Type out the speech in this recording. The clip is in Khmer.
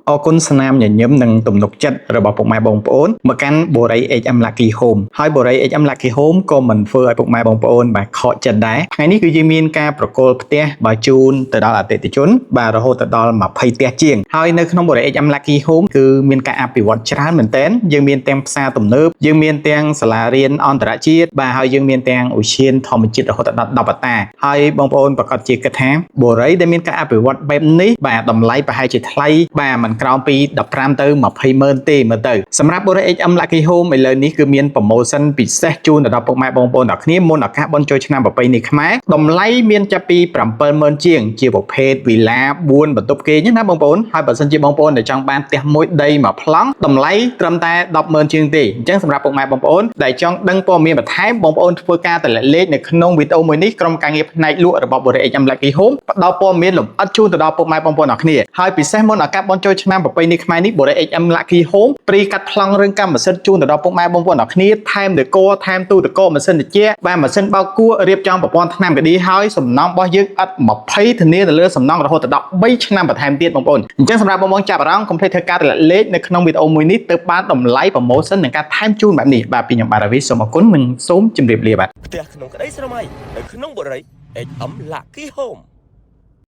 អរគុណស្នាមញញឹមនិងទំនុកចិត្តរបស់ពុកម៉ែបងប្អូនមកកាន់បូរី HM Lucky Home ហើយបូរី HM Lucky Home ក៏មិនធ្វើឲ្យពុកម៉ែបងប្អូនបាទខកចិត្តដែរថ្ងៃនេះគឺយើងមានការប្រគល់ផ្ទះបើជូនទៅដល់អតិថិជនបាទរហូតទៅដល់20ផ្ទះជាងហើយនៅក្នុងបូរី HM Lucky Home គឺមានការអភិវឌ្ឍច្រើនមែនទែនយើងមានទាំងផ្សារទំនើបយើងមានទាំងសាលារៀនអន្តរជាតិបាទហើយយើងមានទាំងឧទ្យានធម្មជាតិរហូតដល់10អតាហើយបងប្អូនប្រកាសជាគិតថាបូរីដែលមានការអភិវឌ្ឍបែបនេះបាទតម្លៃប្រហែលជាថ្លៃបាទមិនក្រោមពី15ទៅ20ម៉ឺនទេមើលទៅសម្រាប់បូរី HM Lucky Home ឥឡូវនេះគឺមានប្រូម៉ូសិនពិសេសជូនដល់ពុកម៉ែបងប្អូនទាំងគ្នាមុនឱកាសបុណ្យចូលឆ្នាំប្រពៃណីខ្មែរតម្លៃមានចាប់ពី70000ជាងជាប្រភេទវីឡា4បន្ទប់គេងណាបងប្អូនហើយបើសិនជាបងប្អូនដែលចង់បានផ្ទះមួយដីមួយប្លង់តម្លៃត្រឹមតែ100,000ជាងទេអញ្ចឹងសម្រាប់ពុកម៉ែបងប្អូនដែលចង់ដឹងព័ត៌មានបន្ថែមបងប្អូនធ្វើការតម្លាក់លេខនៅក្នុងវីដេអូមួយនេះក្រុមការងារផ្នែកលក់របស់បូរី HM Lucky Home ផ្ដល់ព័ត៌មានលម្អិតជូនទៅដល់ពុកម៉ែបងប្អូនទាំងគ្នាហើយពិសេសមុនឱកាសបុណ្យចូលឆ្នាំប្រពៃណីខ្មែរនេះបូរី HM Lucky Home ព្រីកាត់ប្លង់រឿងកម្មសិទ្ធិជូនទៅដល់ពុកម៉ែបងប្អូនទាំងគ្នាថែមដេក័រថែមទូទឹកកកម៉ាស៊ីនត្រជាក់បាទម៉ាស៊ីនបោកគក់រៀបចំប្រព័ន្ធថ្នាំកាឌីហើយសំណងរបស់យើងឥត20ធានាទៅលើសំណងរហូតដល់3ឆ្នាំបន្ថែមទៀតបងប្អូនអញ្ចឹងសម្រាប់បងប្អូនចាប់អារម្មណ៍កុំភ្លេចធ្វើការតម្លាក់លេខនៅក្នុងវីដេអូមួយនេះទៅបានតម្លៃប្រូម៉ូសិននិងការថែមជូនបែបនេះបាទពីខ្ញុំបាទរាវីសូមអរគុណនិងសូមជម្រាបលាបាទផ្ទះក្នុងក្តីស្រមៃនៅក្នុងបូរី HM Lucky Home